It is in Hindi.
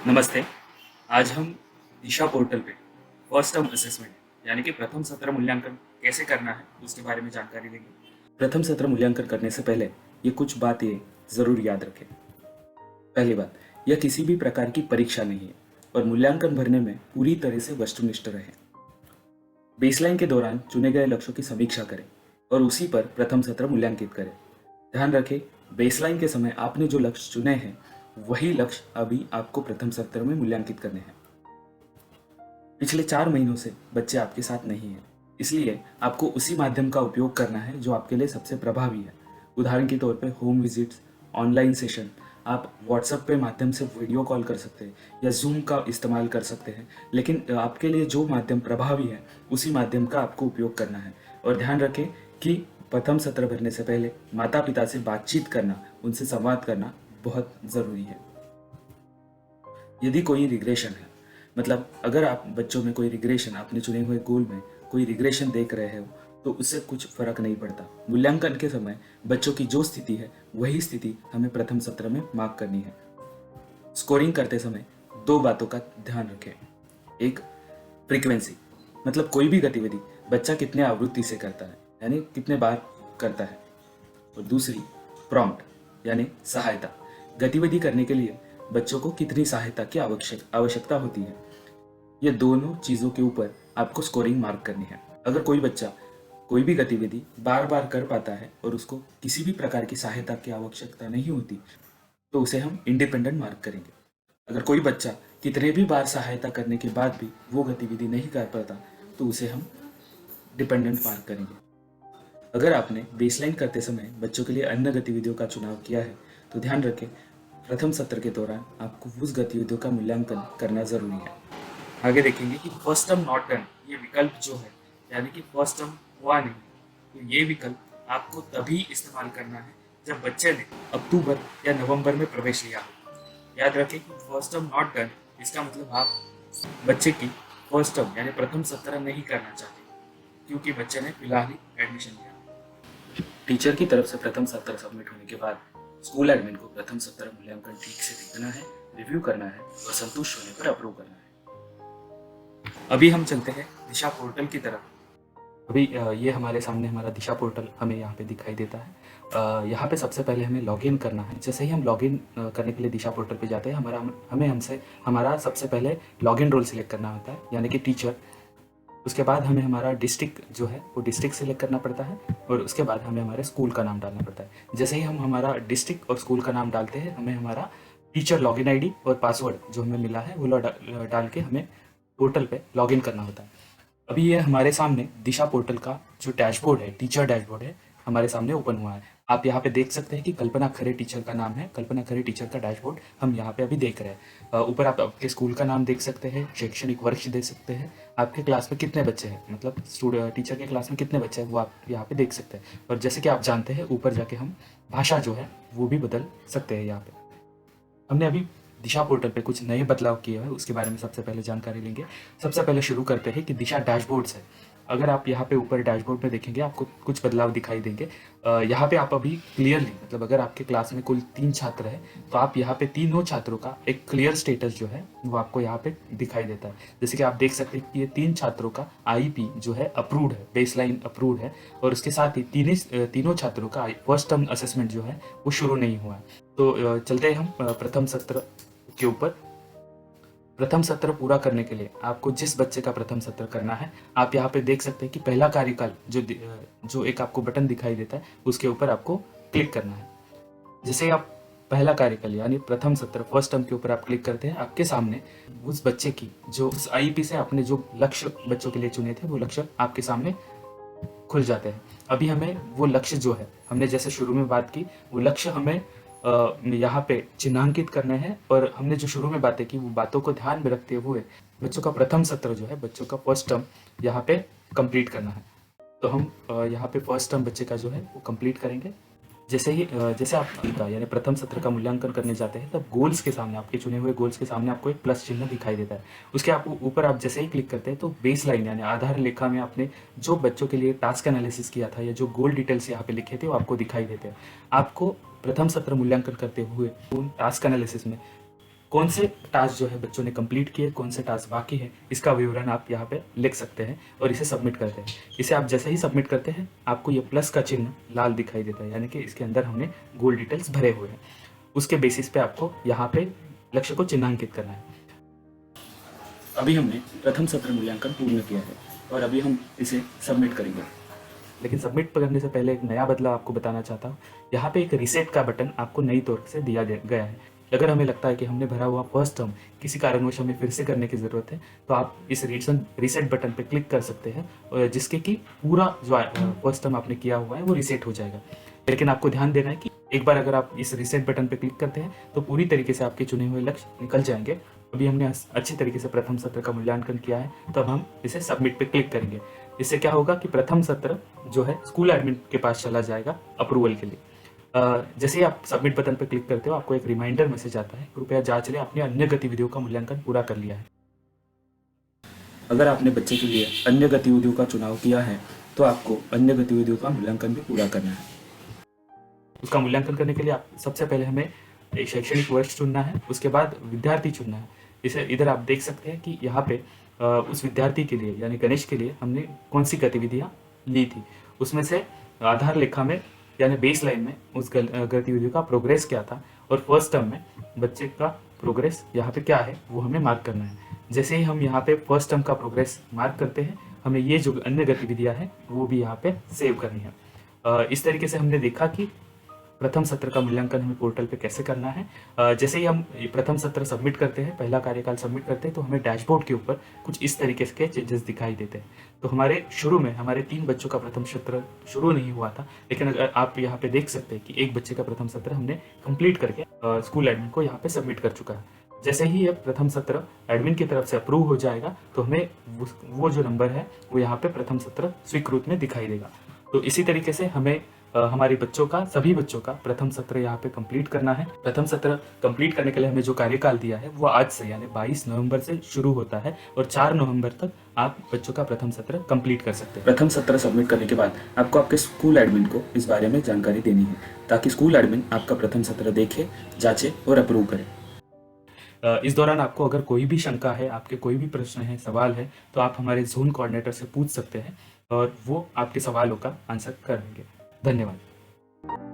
नमस्ते। आज हम दिशा पोर्टल पे फर्स्ट टर्म असेसमेंट यानी कि प्रथम सत्र मूल्यांकन कैसे करना है उसके बारे में जानकारी लेंगे। प्रथम सत्र मूल्यांकन करने से पहले ये कुछ बातें ज़रूर याद रखें। पहली बात, यह किसी भी प्रकार की परीक्षा नहीं है और मूल्यांकन भरने में पूरी तरह से वस्तुनिष्ठ रहें। बेसलाइन के दौरान चुने गए लक्ष्यों की समीक्षा करें और उसी पर प्रथम सत्र मूल्यांकित करें। ध्यान रखें, बेसलाइन के समय आपने जो लक्ष्य चुने हैं वही लक्ष्य अभी आपको प्रथम सत्र में मूल्यांकित करने हैं। पिछले 4 महीनों से बच्चे आपके साथ नहीं हैं, इसलिए आपको उसी माध्यम का उपयोग करना है जो आपके लिए सबसे प्रभावी है। उदाहरण के तौर पे होम विजिट्स, ऑनलाइन सेशन, आप व्हाट्सएप पे माध्यम से वीडियो कॉल कर सकते हैं या ज़ूम का इस्तेमाल कर सकते हैं, लेकिन आपके लिए जो माध्यम प्रभावी है उसी माध्यम का आपको उपयोग करना है। और ध्यान रखें कि प्रथम सत्र भरने से पहले माता पिता से बातचीत करना, उनसे संवाद करना बहुत ज़रूरी है। यदि कोई रिग्रेशन है, मतलब अगर आप बच्चों में कोई रिग्रेशन, अपने चुने हुए गोल में कोई रिग्रेशन देख रहे हो तो उससे कुछ फर्क नहीं पड़ता। मूल्यांकन के समय बच्चों की जो स्थिति है वही स्थिति हमें प्रथम सत्र में मार्क करनी है। स्कोरिंग करते समय दो बातों का ध्यान रखें। एक, फ्रीक्वेंसी, मतलब कोई भी गतिविधि बच्चा कितने आवृत्ति से करता है, यानी कितने बार करता है। और दूसरी, प्रॉम्प्ट यानी सहायता, गतिविधि करने के लिए बच्चों को कितनी सहायता की आवश्यकता होती है। ये दोनों चीज़ों के ऊपर आपको स्कोरिंग मार्क करनी है। अगर कोई बच्चा कोई भी गतिविधि बार बार कर पाता है और उसको किसी भी प्रकार की सहायता की आवश्यकता नहीं होती तो उसे हम इंडिपेंडेंट मार्क करेंगे। अगर कोई बच्चा कितने भी बार सहायता करने के बाद भी वो गतिविधि नहीं कर पाता तो उसे हम डिपेंडेंट मार्क करेंगे। अगर आपने बेसलाइन करते समय बच्चों के लिए अन्य गतिविधियों का चुनाव किया है तो ध्यान रखें, प्रथम सत्र के दौरान आपको उस गतिविधियों का मूल्यांकन करना जरूरी है। आगे देखेंगे कि फर्स्ट टर्म नॉट डन ये विकल्प जो है, यानी कि फर्स्ट टर्म हुआ नहीं, तो ये विकल्प आपको तभी इस्तेमाल करना है जब बच्चे ने अक्टूबर या नवंबर में प्रवेश लिया हो। याद रखें कि फर्स्ट टर्म नॉट डन इसका मतलब आप बच्चे की फर्स्ट टर्म यानी प्रथम सत्र नहीं करना चाहते क्योंकि बच्चे ने फिलहाल ही एडमिशन लिया। टीचर की तरफ से प्रथम सत्र सबमिट होने के बाद स्कूल एडमिन को प्रथम सत्र मूल्यांकन ठीक से देखना है, रिव्यू करना है और संतुष्ट होने पर अप्रूव करना है। अभी हम चलते हैं दिशा पोर्टल की तरफ। अभी ये हमारे सामने हमारा दिशा पोर्टल हमें यहाँ पे दिखाई देता है। यहाँ पे सबसे पहले हमें लॉगिन करना है। जैसे ही हम लॉगिन करने के लिए दिशा पोर्टल पे जाते हैं, हमारा सबसे पहले लॉगिन रोल सिलेक्ट करना होता है, यानी कि टीचर। उसके बाद हमें हमारा डिस्ट्रिक्ट जो है वो डिस्ट्रिक्ट सिलेक्ट करना पड़ता है और उसके बाद हमें हमारे स्कूल का नाम डालना पड़ता है। जैसे ही हम हमारा डिस्ट्रिक्ट और स्कूल का नाम डालते हैं, हमें हमारा टीचर लॉगिन आईडी और पासवर्ड जो हमें मिला है वो डाल के हमें पोर्टल पे लॉगिन करना होता है। अभी ये हमारे सामने दिशा पोर्टल का जो डैशबोर्ड है, टीचर डैशबोर्ड है, हमारे सामने ओपन हुआ है। आप यहाँ पे देख सकते हैं कि कल्पना खरे टीचर का नाम है। कल्पना खरे टीचर का डैशबोर्ड हम यहाँ पे अभी देख रहे हैं। ऊपर आप आपके स्कूल का नाम देख सकते हैं, शैक्षणिक वर्ष देख सकते हैं, आपके क्लास में कितने बच्चे हैं, मतलब स्टूडेंट टीचर के क्लास में कितने बच्चे हैं वो आप यहाँ पे देख सकते हैं। और जैसे कि आप जानते हैं, ऊपर जाके हम भाषा जो है वो भी बदल सकते हैं। यहाँ पे हमने अभी दिशा पोर्टल पे कुछ नए बदलाव किए हैं, उसके बारे में सबसे पहले जानकारी लेंगे। सबसे पहले शुरू करते हैं कि दिशा डैशबोर्ड से। अगर आप यहाँ पे ऊपर डैशबोर्ड में देखेंगे आपको कुछ बदलाव दिखाई देंगे। यहाँ पे आप अभी क्लियरली, मतलब अगर आपके क्लास में कुल 3 छात्र हैं तो आप यहाँ पे तीनों छात्रों का एक क्लियर स्टेटस जो है वो आपको यहाँ पे दिखाई देता है। जैसे कि आप देख सकते हैं कि ये 3 छात्रों का आईपी जो है अप्रूव्ड है, बेसलाइन अप्रूव्ड है, और उसके साथ ही तीनों छात्रों का फर्स्ट टर्म असेसमेंट जो है वो शुरू नहीं हुआ है। तो चलते हैं हम प्रथम सत्र के ऊपर। प्रथम सत्र पूरा करने के लिए आपको जिस बच्चे का प्रथम सत्र करना है, आप यहाँ पे देख सकते हैं कि पहला कार्यकाल जो एक आपको बटन दिखाई देता है उसके ऊपर आपको क्लिक करना है। जैसे ही आप पहला कार्यकाल यानी प्रथम सत्र फर्स्ट टर्म के ऊपर आप क्लिक करते हैं, आपके सामने उस बच्चे की जो उस आईपी से आपने जो लक्ष्य बच्चों के लिए चुने थे वो लक्ष्य आपके सामने खुल जाते हैं। अभी हमें वो लक्ष्य जो है, हमने जैसे शुरू में बात की, वो लक्ष्य हमें यहाँ पे चिन्हांकित करने हैं, और हमने जो शुरू में बातें की वो बातों को ध्यान में रखते हुए बच्चों का प्रथम सत्र जो है, बच्चों का फर्स्ट टर्म यहाँ पे कंप्लीट करना है। तो हम यहाँ पे फर्स्ट टर्म बच्चे का जो है वो कंप्लीट करेंगे। जैसे आप का यानी प्रथम सत्र का मूल्यांकन करने जाते हैं तब गोल्स के सामने, आपके चुने हुए गोल्स के सामने आपको एक प्लस चिन्ह दिखाई देता है। उसके ऊपर आप जैसे ही क्लिक करते हैं तो बेस लाइन यानी आधार लेखा में आपने जो बच्चों के लिए टास्क एनालिसिस किया था या जो गोल डिटेल्स यहाँ पे लिखे थे वो आपको दिखाई देते हैं। आपको प्रथम सत्र मूल्यांकन करते हुए उन टास्क एनालिसिस में कौन से टास्क जो है बच्चों ने कंप्लीट किए, कौन से टास्क बाकी है, इसका विवरण आप यहाँ पे लिख सकते हैं और इसे सबमिट करते हैं। इसे आप जैसे ही सबमिट करते हैं आपको ये प्लस का चिन्ह लाल दिखाई देता है, यानी कि इसके अंदर हमने गोल डिटेल्स भरे हुए हैं। उसके बेसिस पे आपको यहाँ पे लक्ष्य को चिन्हांकित करना है। अभी हमने प्रथम सत्र मूल्यांकन पूर्ण किया है और अभी हम इसे सबमिट करेंगे। लेकिन सबमिट करने से पहले एक नया बदलाव आपको बताना चाहता हूँ। यहाँ पे एक रीसेट का बटन आपको नई तौर से दिया गया है। अगर हमें लगता है कि हमने भरा हुआ फर्स्ट टर्म किसी कारणवश हमें फिर से करने की ज़रूरत है, तो आप इस रीसेट बटन पे क्लिक कर सकते हैं, जिसके कि पूरा जो फर्स्ट टर्म आपने किया हुआ है वो रीसेट हो जाएगा। लेकिन आपको ध्यान देना है कि एक बार अगर आप इस रीसेट बटन पे क्लिक करते हैं तो पूरी तरीके से आपके चुने हुए लक्ष्य निकल जाएंगे। अभी हमने अच्छी तरीके से प्रथम सत्र का मूल्यांकन किया है, तो अब हम इसे सबमिट पे क्लिक करेंगे। इससे क्या होगा कि प्रथम सत्र जो है स्कूल एडमिन के पास चला जाएगा अप्रूवल के लिए। जैसे ही आप सबमिट बटन पर क्लिक करते हो आपको एक रिमाइंडर मैसेज आता है, कृपया जांच लें आपने अन्य गतिविधियों का मूल्यांकन पूरा कर लिया है। अगर आपने बच्चे के लिए अन्य गतिविधियों का चुनाव किया है तो आपको अन्य गतिविधियों का मूल्यांकन भी पूरा करना है। उसका मूल्यांकन करने के लिए आप सबसे पहले हमें एक शैक्षणिक वर्ष चुनना है, उसके बाद विद्यार्थी चुनना है। इसे इधर आप देख सकते हैं कि यहाँ पे उस विद्यार्थी के लिए यानी गणेश के लिए हमने कौन सी गतिविधियाँ ली थी। उसमें से आधार लेखा में यानी बेस लाइन में उस गतिविधि का प्रोग्रेस क्या था और फर्स्ट टर्म में बच्चे का प्रोग्रेस यहाँ पे क्या है वो हमें मार्क करना है। जैसे ही हम यहाँ पे फर्स्ट टर्म का प्रोग्रेस मार्क करते हैं, हमें ये जो अन्य गतिविधियाँ हैं वो भी यहाँ पे सेव करनी है। इस तरीके से हमने देखा कि प्रथम सत्र का मूल्यांकन हमें पोर्टल पे कैसे करना है। जैसे ही हम प्रथम सत्र सबमिट करते हैं, पहला कार्यकाल सबमिट करते हैं, तो हमें डैशबोर्ड के ऊपर कुछ इस तरीके के चेंजेस दिखाई देते हैं। तो हमारे शुरू में हमारे 3 बच्चों का प्रथम सत्र शुरू नहीं हुआ था, लेकिन अगर आप यहाँ पे देख सकते हैं कि एक बच्चे का प्रथम सत्र हमने कंप्लीट करके स्कूल एडमिन को यहाँ पे सबमिट कर चुका है। जैसे ही ये प्रथम सत्र एडमिन की तरफ से अप्रूव हो जाएगा तो हमें वो जो नंबर है वो यहाँ पे प्रथम सत्र स्वीकृत में दिखाई देगा। तो इसी तरीके से हमें हमारे बच्चों का सभी बच्चों का प्रथम सत्र यहाँ पे कंप्लीट करना है। प्रथम सत्र कंप्लीट करने के लिए हमें जो कार्यकाल दिया है वो आज से यानी 22 नवंबर से शुरू होता है और 4 नवंबर तक आप बच्चों का प्रथम सत्र कंप्लीट कर सकते हैं। प्रथम सत्र सबमिट करने के बाद आपको आपके स्कूल एडमिन को इस बारे में जानकारी देनी है, ताकि स्कूल एडमिन आपका प्रथम सत्र देखे, जांचे और अप्रूव करे। इस दौरान आपको अगर कोई भी शंका है, आपके कोई भी प्रश्न है, सवाल है, तो आप हमारे जोन कोऑर्डिनेटर से पूछ सकते हैं और वो आपके सवालों का आंसर करेंगे। धन्यवाद।